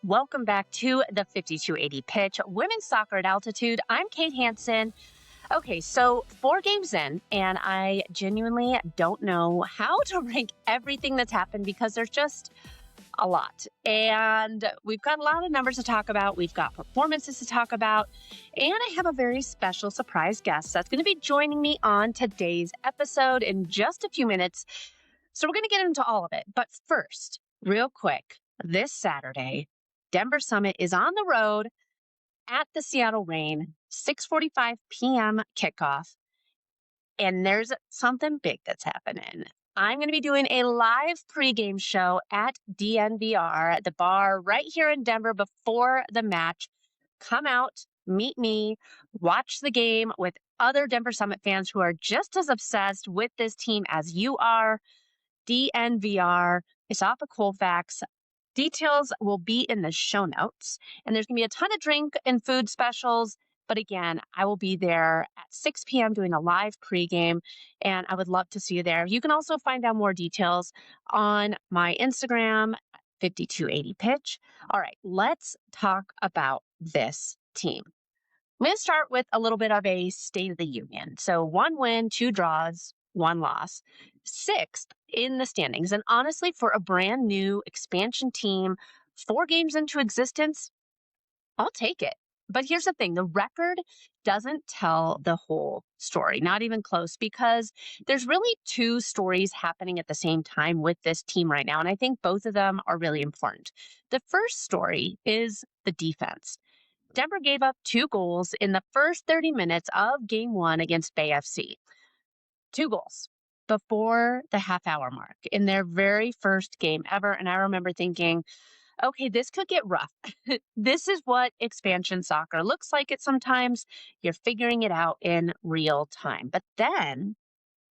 Welcome back to the 5280 pitch, women's soccer at altitude. I'm Kate Hanson. Okay, so 4 games in, and I genuinely don't know how to rank everything that's happened because there's just a lot. And we've got a lot of numbers to talk about. We've got performances to talk about. And I have a very special surprise guest that's going to be joining me on today's episode in just a few minutes. So we're going to get into all of it. But first, real quick, this Saturday, Denver Summit is on the road at the Seattle Reign, 6:45 p.m. kickoff. And there's something big that's happening. I'm going to be doing a live pregame show at DNVR at the bar right here in Denver before the match. Come out, meet me, watch the game with other Denver Summit fans who are just as obsessed with this team as you are. DNVR. It's off of Colfax. Details will be in the show notes. And there's going to be a ton of drink and food specials. But again, I will be there at 6 p.m. doing a live pregame, and I would love to see you there. You can also find out more details on my Instagram, 5280pitch. All right, let's talk about this team. I'm going to start with a little bit of a state of the union. So 1 win, 2 draws, 1 loss, 6th in the standings. And honestly, for a brand new expansion team, 4 games into existence, I'll take it. But here's the thing, the record doesn't tell the whole story, not even close, because there's really 2 stories happening at the same time with this team right now. And I think both of them are really important. The first story is the defense. Denver gave up 2 goals in the first 30 minutes of game 1 against Bay FC. 2 goals before the half-hour mark in their very first game ever. And I remember thinking, okay, this could get rough. This is what expansion soccer looks like it sometimes. You're figuring it out in real time. But then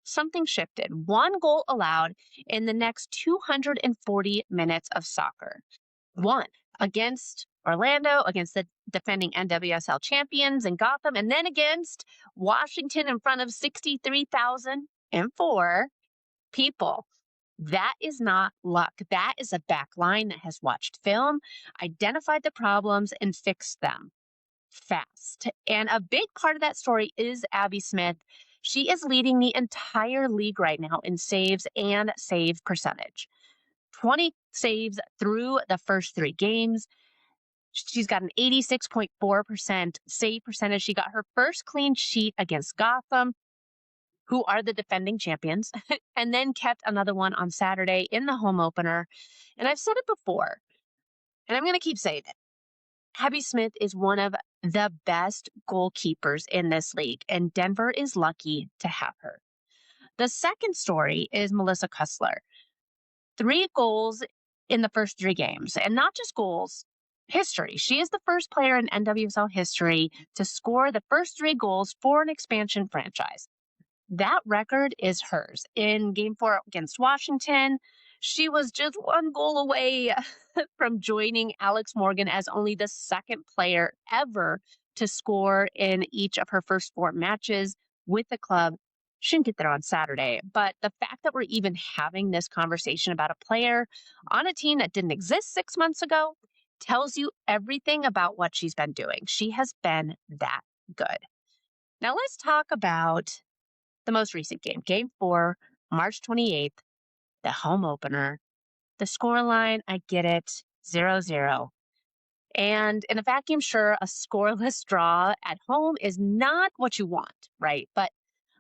something shifted. 1 goal allowed in the next 240 minutes of soccer. 1 against Orlando, against the defending NWSL champions in Gotham, and then against Washington in front of 63,004 people. That is not luck. That is a back line that has watched film, identified the problems, and fixed them fast. And a big part of that story is Abby Smith. She is leading the entire league right now in saves and save percentage. 20 saves through the first 3 games. She's got an 86.4% save percentage. She got her first clean sheet against Gotham, who are the defending champions, and then kept another one on Saturday in the home opener. And I've said it before, and I'm going to keep saying it. Abby Smith is one of the best goalkeepers in this league, and Denver is lucky to have her. The second story is Melissa Kössler. 3 goals in the first 3 games, and not just goals, history. She is the first player in NWSL history to score the first 3 goals for an expansion franchise. That record is hers. In game 4 against Washington, she was just 1 goal away from joining Alex Morgan as only the 2nd player ever to score in each of her first 4 matches with the club. She didn't get there on Saturday, but the fact that we're even having this conversation about a player on a team that didn't exist 6 months ago tells you everything about what she's been doing. She has been that good. Now let's talk about the most recent game, game 4, March 28th, the home opener. The scoreline, I get it, 0-0. And in a vacuum, sure, a scoreless draw at home is not what you want, right? But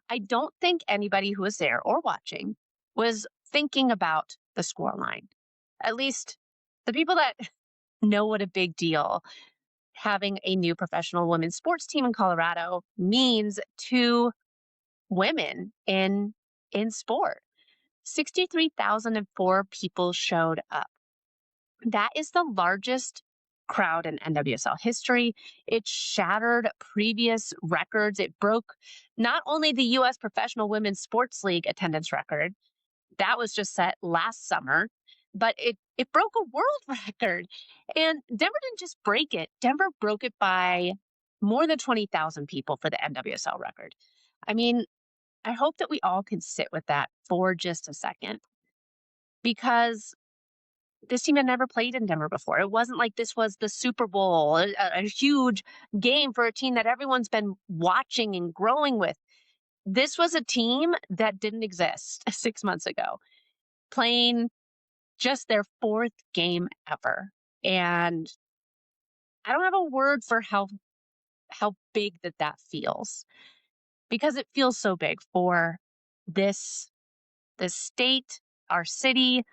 I don't think anybody who was there or watching was thinking about the scoreline. At least the people that know what a big deal having a new professional women's sports team in Colorado means to women in sport. 63,004 people showed up. That is the largest crowd in NWSL history. It shattered previous records. It broke not only the U.S. Professional Women's Sports League attendance record, that was just set last summer, but it broke a world record. And Denver didn't just break it. Denver broke it by more than 20,000 people for the NWSL record. I mean, I hope that we all can sit with that for just a second, because this team had never played in Denver before. It wasn't like this was the Super Bowl, a huge game for a team that everyone's been watching and growing with. This was a team that didn't exist 6 months ago, playing just their fourth game ever. And I don't have a word for how big that feels, because it feels so big for this state, our city,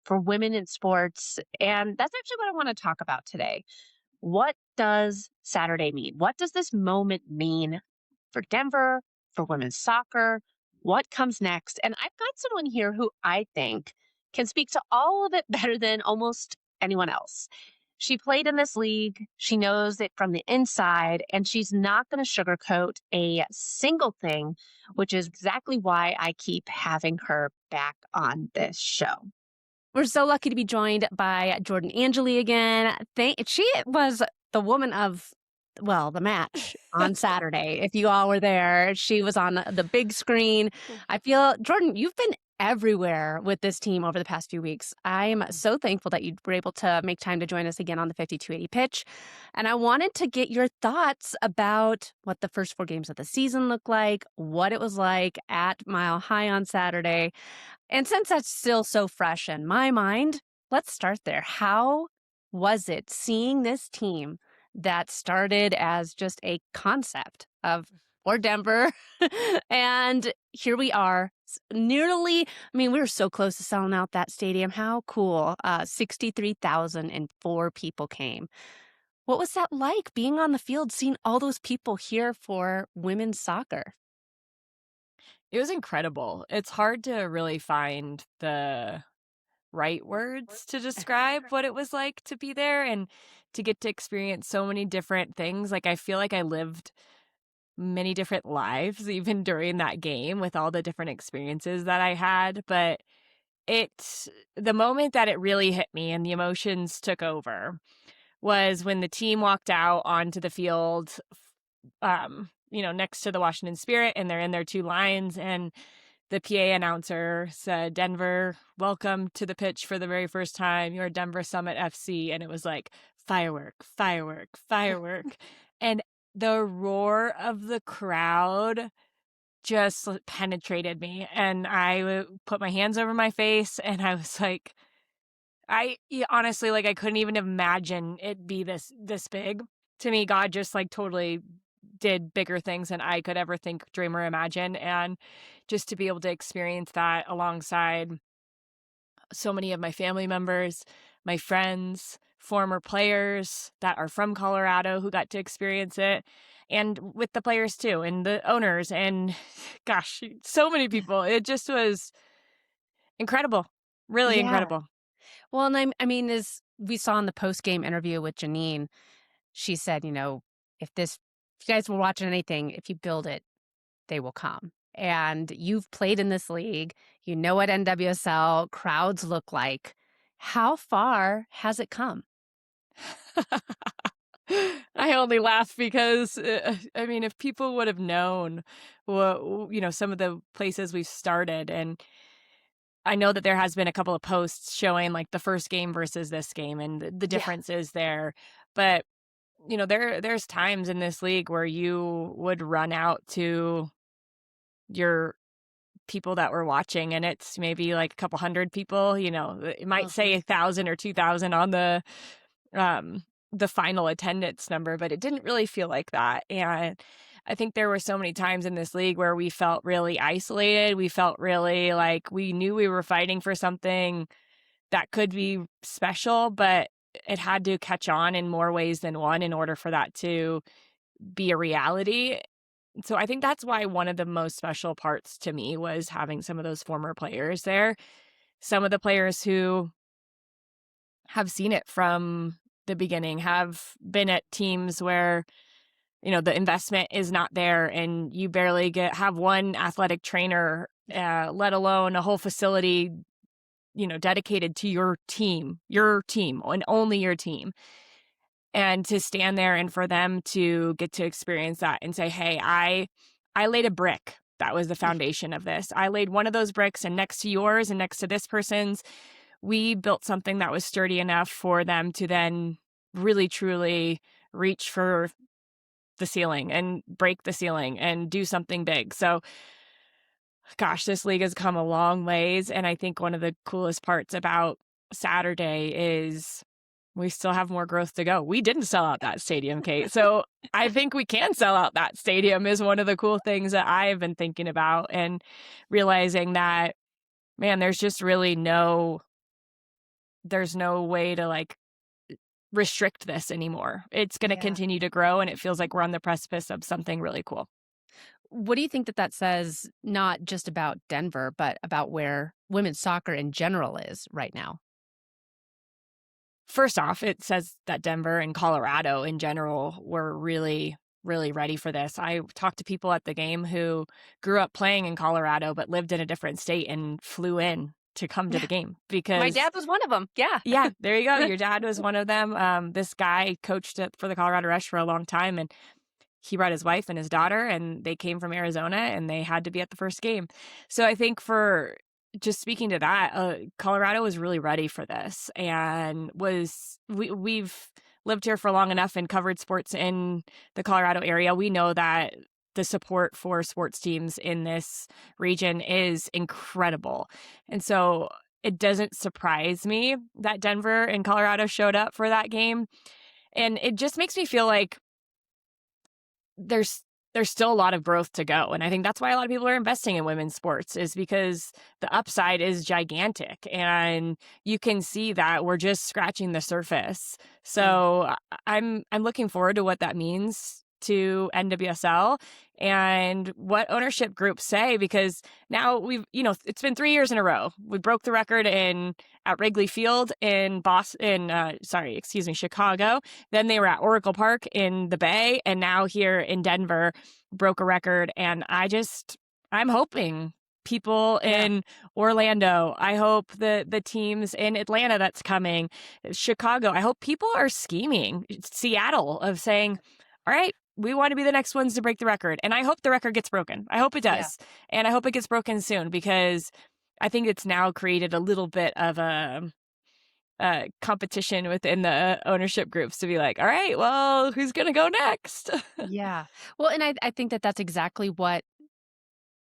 for women in sports. And that's actually what I want to talk about today. What does Saturday mean? What does this moment mean for Denver, for women's soccer? What comes next? And I've got someone here who I think can speak to all of it better than almost anyone else. She played in this league. She knows it from the inside, and she's not going to sugarcoat a single thing, which is exactly why I keep having her back on this show. We're so lucky to be joined by Jordan Angeli again. She was the woman of, well, the match on Saturday. If you all were there, she was on the big screen. I feel, Jordan, you've been everywhere with this team over the past few weeks. I'm so thankful that you were able to make time to join us again on the 5280 pitch. And I wanted to get your thoughts about what the first 4 games of the season looked like, what it was like at Mile High on Saturday. And since that's still so fresh in my mind, let's start there. How was it seeing this team that started as just a concept of or Denver? And here we are, nearly, I mean, we were so close to selling out that stadium. How cool. 63,004 people came. What was that like being on the field, seeing all those people here for women's soccer? It was incredible. It's hard to really find the right words to describe what it was like to be there and to get to experience so many different things. Like, I feel like I lived many different lives even during that game with all the different experiences that I had. But the moment that it really hit me and the emotions took over was when the team walked out onto the field, next to the Washington Spirit, and they're in their 2 lines, and the PA announcer said, "Denver, welcome to the pitch for the very first time. You're Denver Summit FC." And it was like, firework, firework, firework. And the roar of the crowd just penetrated me. And I put my hands over my face, and I was like, honestly, like, I couldn't even imagine it be this big. To me, God just like totally did bigger things than I could ever think, dream, or imagine. And just to be able to experience that alongside so many of my family members, my friends, former players that are from Colorado who got to experience it, and with the players too, and the owners, and gosh, so many people. It just was incredible. Really Yeah. incredible. Well, and I mean, as we saw in the post-game interview with Janine, she said, if you guys were watching anything, if you build it, they will come. And you've played in this league. You know what NWSL crowds look like. How far has it come? I only laugh because, I mean, if people would have known some of the places we've started, and I know that there has been a couple of posts showing like the first game versus this game and the differences there. But, there's times in this league where you would run out to your people that were watching, and it's maybe like a couple hundred people. It might say 1,000 or 2,000 on the final attendance number, but it didn't really feel like that. And I think there were so many times in this league where we felt really isolated. We felt really like we knew we were fighting for something that could be special, but it had to catch on in more ways than one in order for that to be a reality. So I think that's why one of the most special parts to me was having some of those former players there. Some of the players who have seen it from the beginning, have been at teams where, the investment is not there and you barely have one athletic trainer, let alone a whole facility, dedicated to your team, and only your team. And to stand there and for them to get to experience that and say, hey, I laid a brick. That was the foundation of this. I laid one of those bricks, and next to yours and next to this person's, we built something that was sturdy enough for them to then really, truly reach for the ceiling and break the ceiling and do something big. So, gosh, this league has come a long ways. And I think one of the coolest parts about Saturday is we still have more growth to go. We didn't sell out that stadium, Kate. So I think we can sell out that stadium is one of the cool things that I've been thinking about, and realizing that, man, there's just really there's no way to like restrict this anymore. It's going to continue to grow, and it feels like we're on the precipice of something really cool. What do you think that says, not just about Denver, but about where women's soccer in general is right now? First off, it says that Denver and Colorado in general were really, really ready for this. I talked to people at the game who grew up playing in Colorado but lived in a different state and flew in to come to the game because my dad was one of them. Yeah. Yeah, there you go. Your dad was one of them. This guy coached for the Colorado Rush for a long time, and he brought his wife and his daughter, and they came from Arizona, and they had to be at the first game. So I think, for just speaking to that, Colorado was really ready for this, and we've lived here for long enough and covered sports in the Colorado area. We know that the support for sports teams in this region is incredible. And so it doesn't surprise me that Denver and Colorado showed up for that game. And it just makes me feel like there's still a lot of growth to go. And I think that's why a lot of people are investing in women's sports, is because the upside is gigantic. And you can see that we're just scratching the surface. So I'm looking forward to what that means to NWSL and what ownership groups say, because now it's been 3 years in a row. We broke the record at Wrigley Field in Chicago. Then they were at Oracle Park in the Bay, and now here in Denver broke a record. And I'm hoping people in Orlando, I hope the teams in Atlanta that's coming, Chicago, I hope people are scheming, Seattle, of saying, all right, we want to be the next ones to break the record. And I hope the record gets broken. I hope it does. Yeah. And I hope it gets broken soon, because I think it's now created a little bit of a competition within the ownership groups to be like, all right, well, who's going to go next? Yeah. Well, and I think that's exactly what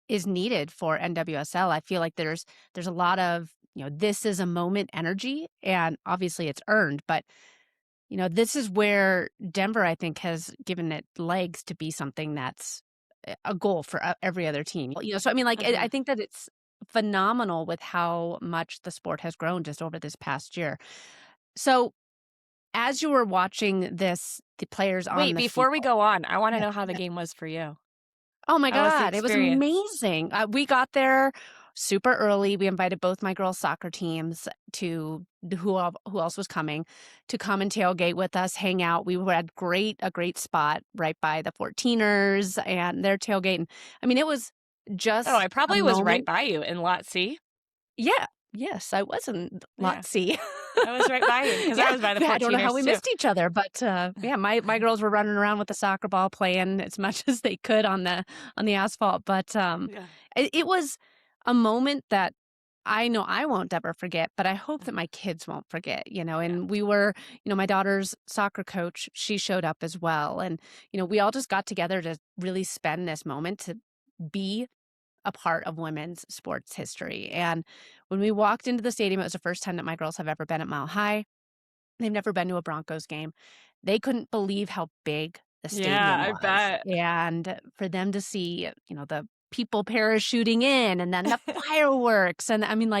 is needed for NWSL. I feel like there's a lot of, this is a moment energy, and obviously it's earned, but this is where Denver, I think, has given it legs to be something that's a goal for every other team. So I mean, I think that it's phenomenal with how much the sport has grown just over this past year. So as you were watching this, the players on the field. Wait, before we go on, I want to know how the game was for you. Oh my God, it was amazing. We got there super early. We invited both my girls' soccer teams to who else was coming to come and tailgate with us, hang out. We had a great spot right by the 14ers and their tailgate. I mean, it was just I probably was right by you in Lot C. Yeah. Yes, I was in Lot C. I was right by you because I was by the 14ers. I don't know how we missed each other, but my girls were running around with the soccer ball, playing as much as they could on the asphalt. But it was a moment that I know I won't ever forget, but I hope that my kids won't forget, and we were, my daughter's soccer coach, she showed up as well. And, we all just got together to really spend this moment to be a part of women's sports history. And when we walked into the stadium, it was the first time that my girls have ever been at Mile High. They've never been to a Broncos game. They couldn't believe how big the stadium was. I bet. And for them to see, the people parachuting in and then the fireworks. And I mean,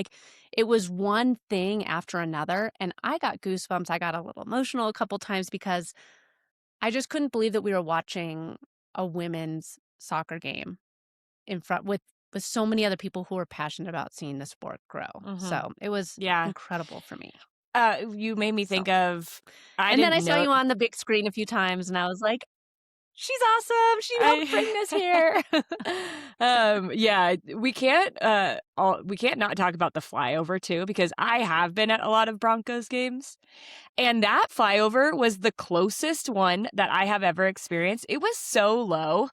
it was one thing after another. And I got goosebumps. I got a little emotional a couple times because I just couldn't believe that we were watching a women's soccer game in front with so many other people who were passionate about seeing the sport grow. So it was incredible for me. You made me think of... I saw you on the big screen a few times, and I was like, she's awesome. She helped bring this here. We can't not talk about the flyover too, because I have been at a lot of Broncos games, and that flyover was the closest one that I have ever experienced. It was so low.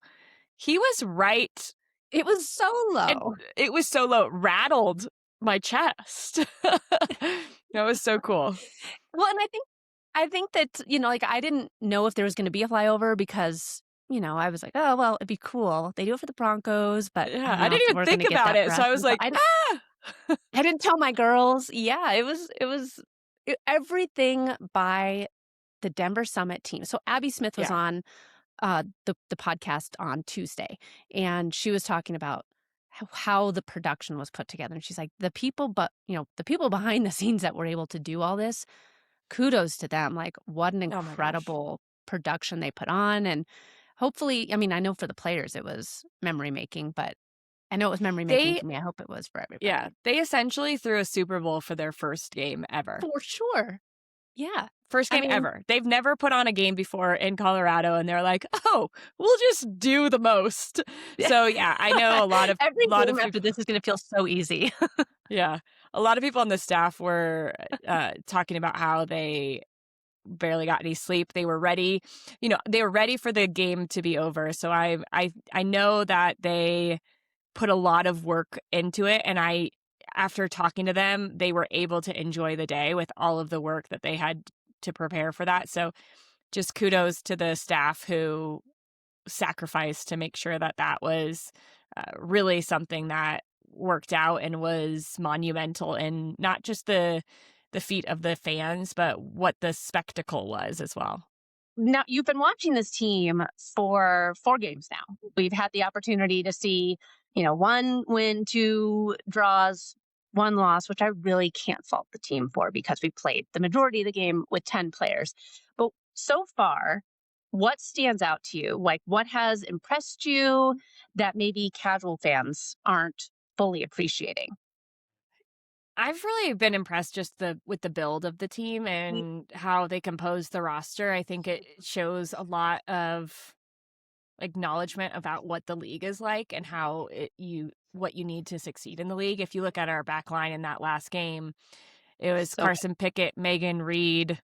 He was right. It was so low. It was so low. Rattled my chest. That was so cool. Well, and I think that, like I didn't know if there was going to be a flyover because, I was like, oh, well, it'd be cool. They do it for the Broncos, but I Yeah, don't I know if didn't even we're going think to get about that it. for So us. I was And so like, ah. I didn't tell my girls. Yeah, everything by the Denver Summit team. So Abby Smith was Yeah. on the podcast on Tuesday, and she was talking about how the production was put together. And she's like, the people behind the scenes that were able to do all this, kudos to them. Like, what an Oh my gosh. incredible production they put on. And hopefully, I mean, I know for the players it was memory making, but I know it was memory making They, for me. I hope it was for everybody. yeah, they essentially threw a Super Bowl for their first game ever. For sure. Yeah. First I game mean, ever. They've never put on a game before in Colorado, and they're like, "Oh, we'll just do the most." So yeah, I know every a lot game of after people. this is going to feel so easy. Yeah, a lot of people on the staff were talking about how they barely got any sleep. They were ready, they were ready for the game to be over. So I know that they put a lot of work into it, and after talking to them, they were able to enjoy the day with all of the work that they had to prepare for that. So just kudos to the staff who sacrificed to make sure that that was really something that worked out and was monumental in not just the feat of the fans, but what the spectacle was as well. Now, you've been watching this team for 4 games now. We've had the opportunity to see, 1 win, 2 draws, 1 loss, which I really can't fault the team for because we played the majority of the game with 10 players. But so far, what stands out to you? Like, what has impressed you that maybe casual fans aren't fully appreciating? I've really been impressed just with the build of the team and how they compose the roster. I think it shows a lot of acknowledgement about what the league is like and how what you need to succeed in the league. If you look at our back line in that last game, it was So Carson Pickett, Megan Reed,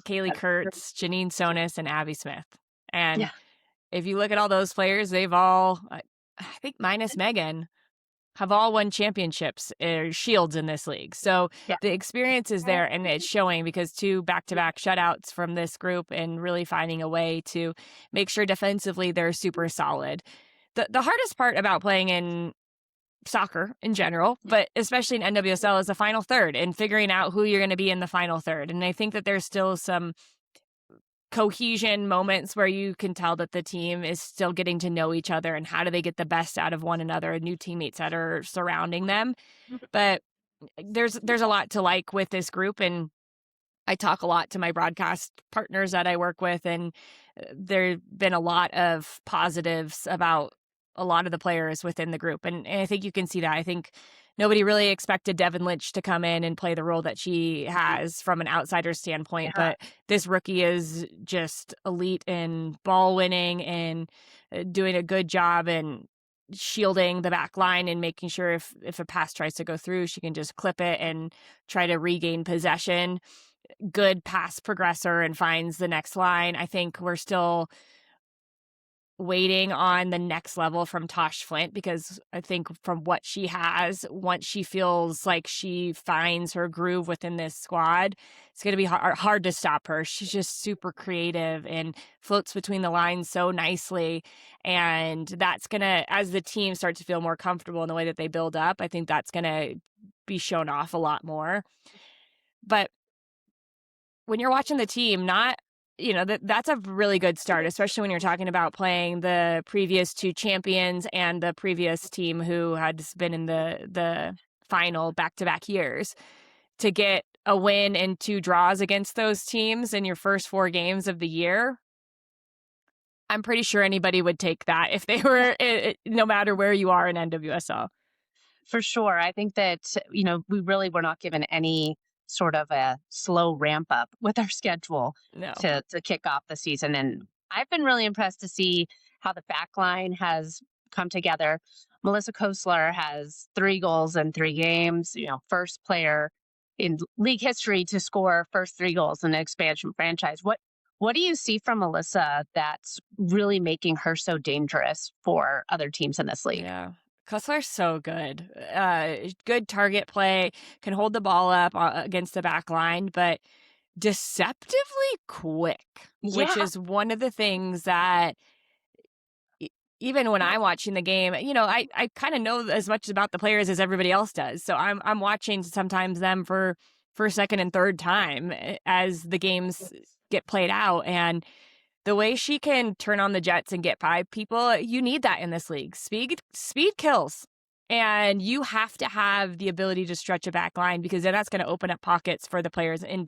Kaylee Kurtz, Janine Sonis, and Abby Smith. And yeah. if you look at all those players, they've all, I think minus Megan, have all won championships or shields in this league. So Yeah. the experience is there, and it's showing because 2 back-to-back shutouts from this group and really finding a way to make sure defensively they're super solid. The hardest part about playing in soccer in general, but especially in NWSL, is the final third and figuring out who you're going to be in the final third. And I think that there's still some cohesion moments where you can tell that the team is still getting to know each other and how do they get the best out of one another and new teammates that are surrounding them. But there's a lot to like with this group, and I talk a lot to my broadcast partners that I work with, and there've been a lot of positives about a lot of the players within the group. And I think you can see that. I think nobody really expected Devin Lynch to come in and play the role that she has from an outsider standpoint. Yeah. But this rookie is just elite in ball winning and doing a good job and shielding the back line and making sure if a pass tries to go through, she can just clip it and try to regain possession. Good pass progressor and finds the next line. I think we're still waiting on the next level from Tosh Flint, because I think from what she has, once she feels like she finds her groove within this squad, it's going to be hard to stop her. She's just super creative and floats between the lines so nicely. And that's going to, as the team starts to feel more comfortable in the way that they build up, I think that's going to be shown off a lot more. But when you're watching the team, that's a really good start, especially when you're talking about playing the previous 2 champions and the previous team who had been in the final back-to-back years. To get a win and 2 draws against those teams in your first 4 games of the year, I'm pretty sure anybody would take that if they were, no matter where you are in NWSL. For sure. I think that, we really were not given any sort of a slow ramp up with our schedule No. to kick off the season. And I've been really impressed to see how the back line has come together. Melissa Kössler has 3 goals in 3 games, first player in league history to score first 3 goals in an expansion franchise. What do you see from Melissa that's really making her so dangerous for other teams in this league? Yeah. Kössler's so good. Good target play, can hold the ball up against the back line, but deceptively quick, which Yeah. is one of the things that even when I'm watching the game, I kind of know as much about the players as everybody else does. So I'm watching sometimes them for second and third time as the games get played out. And the way she can turn on the jets and get by people, you need that in this league. Speed kills. And you have to have the ability to stretch a back line, because then that's going to open up pockets for the players in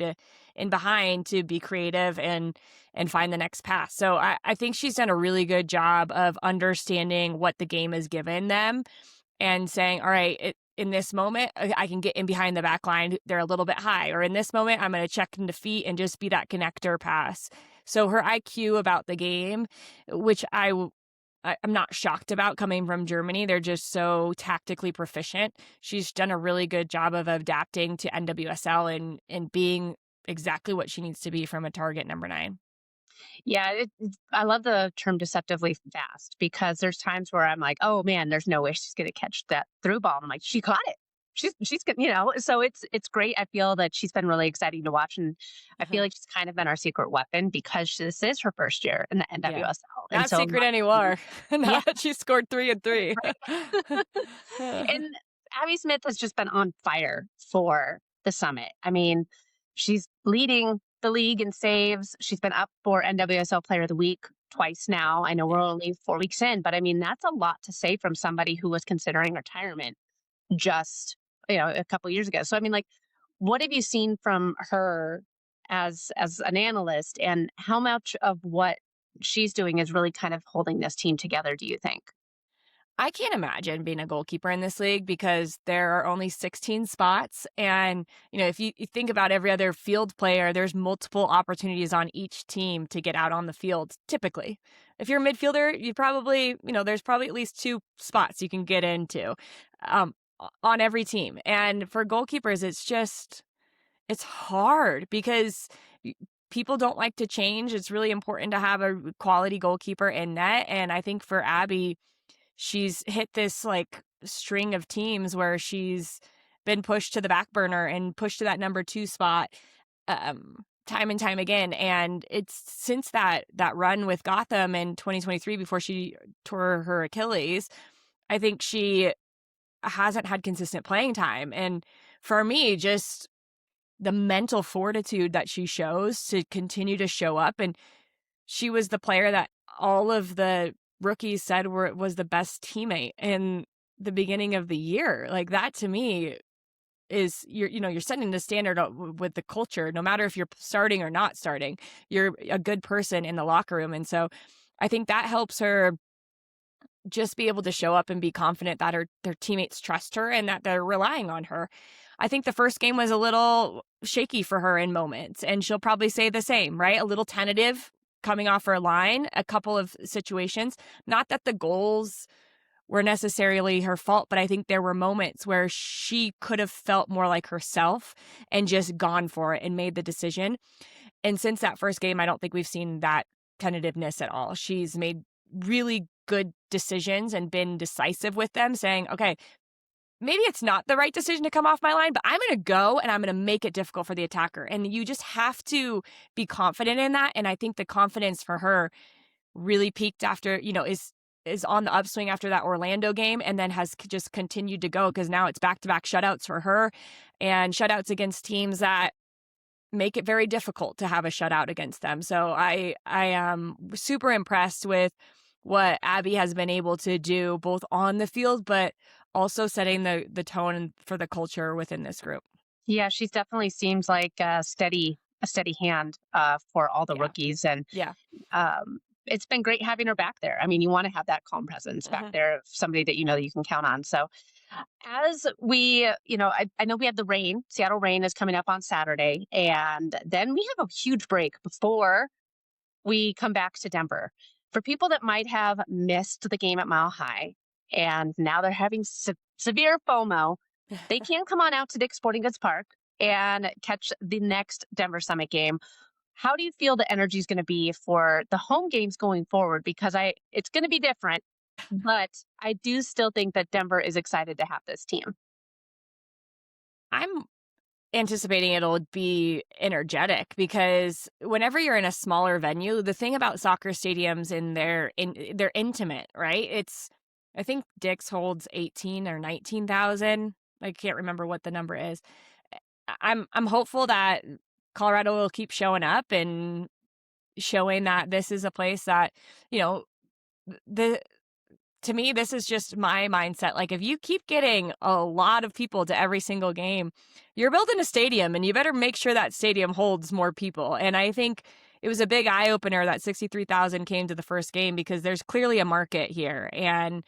behind to be creative and find the next pass. So I think she's done a really good job of understanding what the game has given them and saying, all right, in this moment, I can get in behind the back line. They're a little bit high. Or in this moment, I'm going to check into feet and just be that connector pass. So her IQ about the game, which I'm not shocked about coming from Germany. They're just so tactically proficient. She's done a really good job of adapting to NWSL and being exactly what she needs to be from a target number 9. Yeah, I love the term deceptively fast, because there's times where I'm like, oh man, there's no way she's going to catch that through ball. And I'm like, she caught it. She's good, so it's great. I feel that she's been really exciting to watch, and I feel like she's kind of been our secret weapon, because this is her first year in the Yeah. NWSL, and Not so secret anymore. Now yeah, that she scored 3 and 3. and Abby Smith has just been on fire for the summit. I mean, she's leading the league in saves. She's been up for NWSL Player of the Week twice now. I know we're only 4 weeks in, but I mean, that's a lot to say from somebody who was considering retirement just, a couple years ago. So I mean, like, what have you seen from her as an analyst, and how much of what she's doing is really kind of holding this team together, do you think? I can't imagine being a goalkeeper in this league, because there are only 16 spots. And, if you think about every other field player, there's multiple opportunities on each team to get out on the field, typically. If you're a midfielder, you probably, there's probably at least 2 spots you can get into on every team. And for goalkeepers, it's hard, because people don't like to change. It's really important to have a quality goalkeeper in net. And I think for Abby, she's hit this like string of teams where she's been pushed to the back burner and pushed to that number 2 spot time and time again. And it's since that run with Gotham in 2023, before she tore her Achilles, I think she hasn't had consistent playing time. And for me, just the mental fortitude that she shows to continue to show up. And she was the player that all of the rookies said was the best teammate in the beginning of the year. Like, that to me is, you're setting the standard with the culture. No matter if you're starting or not starting, you're a good person in the locker room. And so I think that helps her just be able to show up and be confident that their teammates trust her and that they're relying on her. I think the first game was a little shaky for her in moments, and she'll probably say the same, right? A little tentative coming off her line, a couple of situations. Not that the goals were necessarily her fault, but I think there were moments where she could have felt more like herself and just gone for it and made the decision. And since that first game, I don't think we've seen that tentativeness at all. She's made really good decisions and been decisive with them, saying, okay, maybe it's not the right decision to come off my line, but I'm going to go and I'm going to make it difficult for the attacker. And you just have to be confident in that. And I think the confidence for her really peaked after, is on the upswing after that Orlando game, and then has just continued to go, because now it's back-to-back shutouts for her, and shutouts against teams that make it very difficult to have a shutout against them. So I am super impressed with what Abby has been able to do, both on the field, but also setting the tone for the culture within this group. Yeah, she's definitely seems like a steady hand for all the rookies, and Yeah. it's been great having her back there. I mean, you want to have that calm presence back there, of somebody that that you can count on. So, as we, I know we have the rain. Seattle rain is coming up on Saturday, and then we have a huge break before we come back to Denver. For people that might have missed the game at Mile High, and now they're having severe FOMO, they can come on out to Dick's Sporting Goods Park and catch the next Denver Summit game. How do you feel the energy is going to be for the home games going forward? Because it's going to be different. But I do still think that Denver is excited to have this team. I'm anticipating it'll be energetic because whenever you're in a smaller venue, the thing about soccer stadiums they're intimate, right? I think Dick's holds 18 or 19,000. I can't remember what the number is. I'm hopeful that Colorado will keep showing up and showing that this is a place that, you know, the to me, this is just my mindset. Like, if you keep getting a lot of people to every single game, you're building a stadium and you better make sure that stadium holds more people. And I think it was a big eye opener that 63,000 came to the first game because there's clearly a market here. And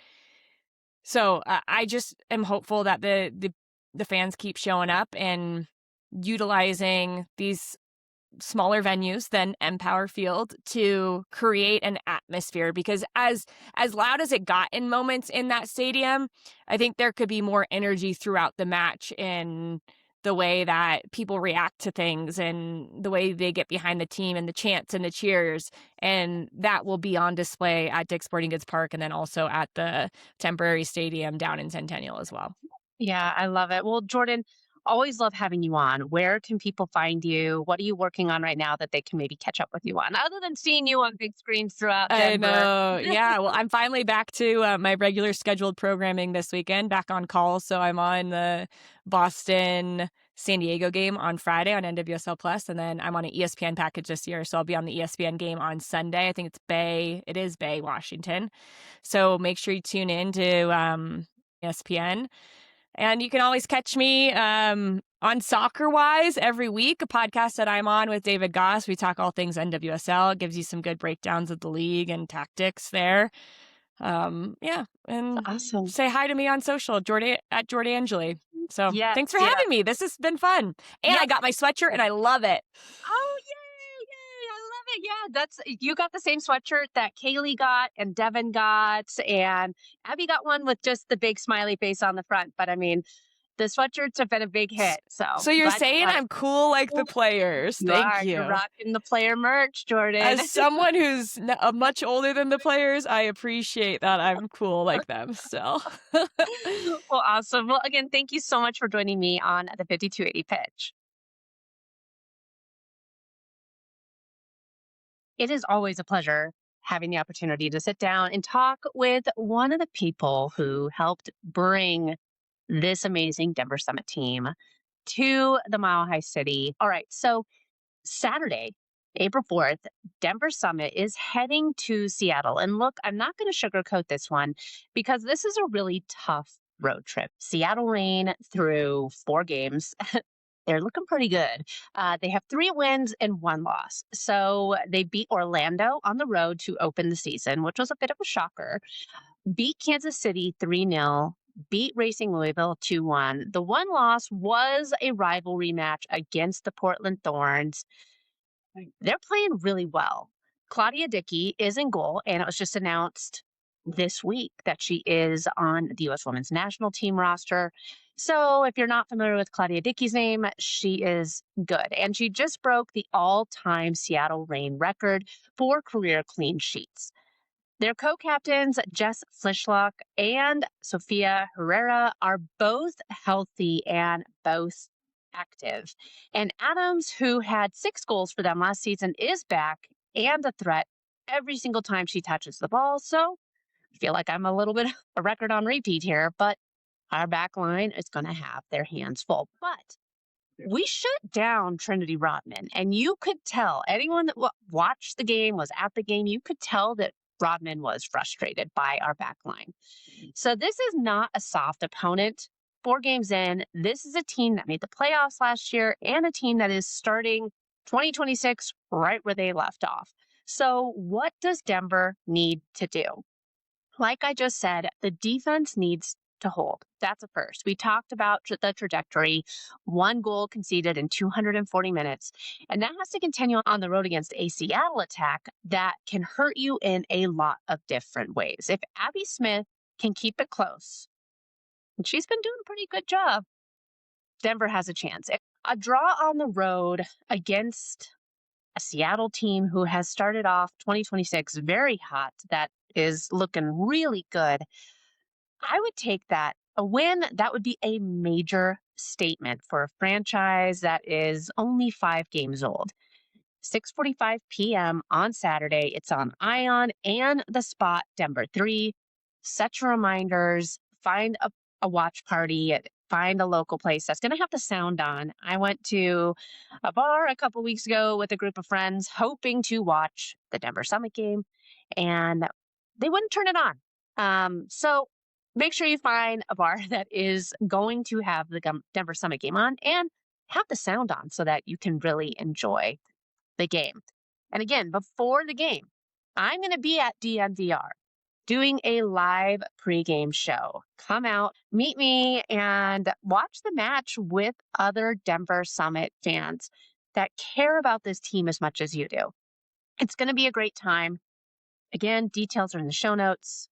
so I just am hopeful that the fans keep showing up and utilizing these smaller venues than Empower Field to create an atmosphere, because as loud as it got in moments in that stadium, I think there could be more energy throughout the match in the way that people react to things and the way they get behind the team and the chants and the cheers, and that will be on display at Dick's Sporting Goods Park and then also at the temporary stadium down in Centennial as well. Yeah, I love it. Well, Jordan, always love having you on. Where can people find you? What are you working on right now that they can maybe catch up with you on, other than seeing you on big screens throughout I Denver? know. Yeah. Well, I'm finally back to my regular scheduled programming this weekend, back on call. So I'm on the Boston San Diego game on Friday on NWSL Plus, and then I'm on an ESPN package this year. So I'll be on the ESPN game on Sunday. I think it is Bay, Washington. So make sure you tune in to ESPN. And you can always catch me on Soccer Wise every week, a podcast that I'm on with David Goss. We talk all things NWSL. It gives you some good breakdowns of the league and tactics there. Yeah, and Awesome. say hi to me on social, Jordy at Jordangeli. So Yes, thanks for yeah. having me. This has been fun. And I got my sweatshirt and I love it. Oh, yay, yay. I love it. Yeah, you got the same sweatshirt that Kaylee got and Devin got, and Abby got one with just the big smiley face on the front. But I mean, the sweatshirts have been a big hit. So you're glad you saying got it. I'm cool like the players. You Thank are. you. You're rocking the player merch, Jordan. As someone who's much older than the players, I appreciate that I'm cool like them still. Well, awesome. Well, again, thank you so much for joining me on the 5280 pitch. It is always a pleasure having the opportunity to sit down and talk with one of the people who helped bring this amazing Denver Summit team to the Mile High City. All right. So Saturday, April 4th, Denver Summit is heading to Seattle. And look, I'm not going to sugarcoat this one because this is a really tough road trip. Seattle Reign through 4 games. They're looking pretty good. They have 3 wins and 1 loss. So they beat Orlando on the road to open the season, which was a bit of a shocker. Beat Kansas City 3-0. Beat Racing Louisville 2-1. The 1 loss was a rivalry match against the Portland Thorns. They're playing really well. Claudia Dickey is in goal, and it was just announced this week that she is on the U.S. Women's National Team roster. So if you're not familiar with Claudia Dickey's name, she is good. And she just broke the all-time Seattle Reign record for career clean sheets. Their co-captains, Jess Flischlock and Sofia Herrera, are both healthy and both active. And Adams, who had 6 goals for them last season, is back and a threat every single time she touches the ball. So I feel like I'm a little bit a record on repeat here, but our back line is going to have their hands full. But we shut down Trinity Rodman, and you could tell, anyone that watched the game, was at the game, you could tell that Rodman was frustrated by our back line. So this is not a soft opponent. 4 games in, this is a team that made the playoffs last year and a team that is starting 2026 right where they left off. So what does Denver need to do? Like I just said, the defense needs to hold. That's a first. We talked about the trajectory, 1 goal conceded in 240 minutes, and that has to continue on the road against a Seattle attack that can hurt you in a lot of different ways. If Abby Smith can keep it close, and she's been doing a pretty good job, Denver has a chance. A draw on the road against a Seattle team who has started off 2026 very hot, that is looking really good. I would take that. A win, that would be a major statement for a franchise that is only 5 games old. 6:45 p.m. on Saturday. It's on Ion and the Spot Denver 3. Set your reminders, find a watch party, find a local place that's going to have the sound on. I went to a bar a couple weeks ago with a group of friends hoping to watch the Denver Summit game, and they wouldn't turn it on. So make sure you find a bar that is going to have the Denver Summit game on and have the sound on so that you can really enjoy the game. And again, before the game, I'm going to be at DNVR doing a live pregame show. Come out, meet me, and watch the match with other Denver Summit fans that care about this team as much as you do. It's going to be a great time. Again, details are in the show notes.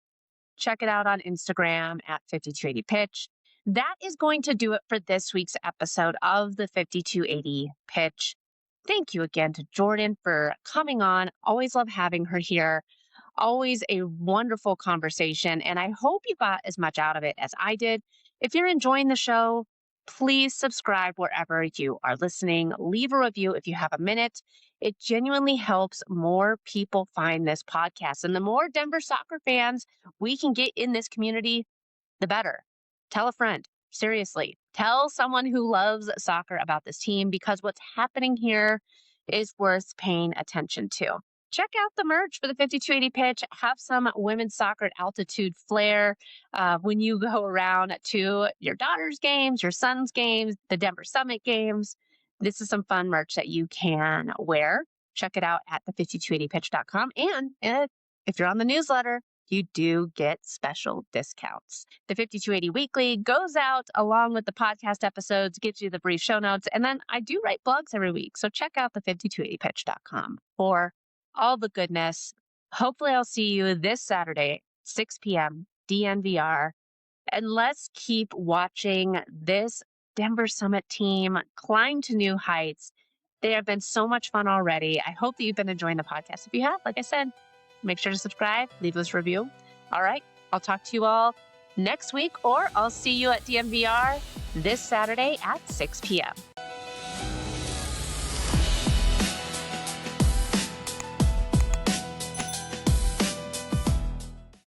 Check it out on Instagram at 5280 Pitch. That is going to do it for this week's episode of the 5280 Pitch. Thank you again to Jordan for coming on. Always love having her here. Always a wonderful conversation. And I hope you got as much out of it as I did. If you're enjoying the show, please subscribe wherever you are listening. Leave a review if you have a minute. It genuinely helps more people find this podcast. And the more Denver soccer fans we can get in this community, the better. Tell a friend. Seriously, tell someone who loves soccer about this team, because what's happening here is worth paying attention to. Check out the merch for the 5280 Pitch. Have some women's soccer at altitude flair when you go around to your daughter's games, your son's games, the Denver Summit games. This is some fun merch that you can wear. Check it out at the5280pitch.com. And if you're on the newsletter, you do get special discounts. The 5280 Weekly goes out along with the podcast episodes, gives you the brief show notes, and then I do write blogs every week. So check out the 5280pitch.com for all the goodness. Hopefully I'll see you this Saturday, 6 p.m., DNVR. And let's keep watching this Denver Summit team climb to new heights. They have been so much fun already. I hope that you've been enjoying the podcast. If you have, like I said, make sure to subscribe, leave us a review. All right, I'll talk to you all next week, or I'll see you at DNVR this Saturday at 6 p.m.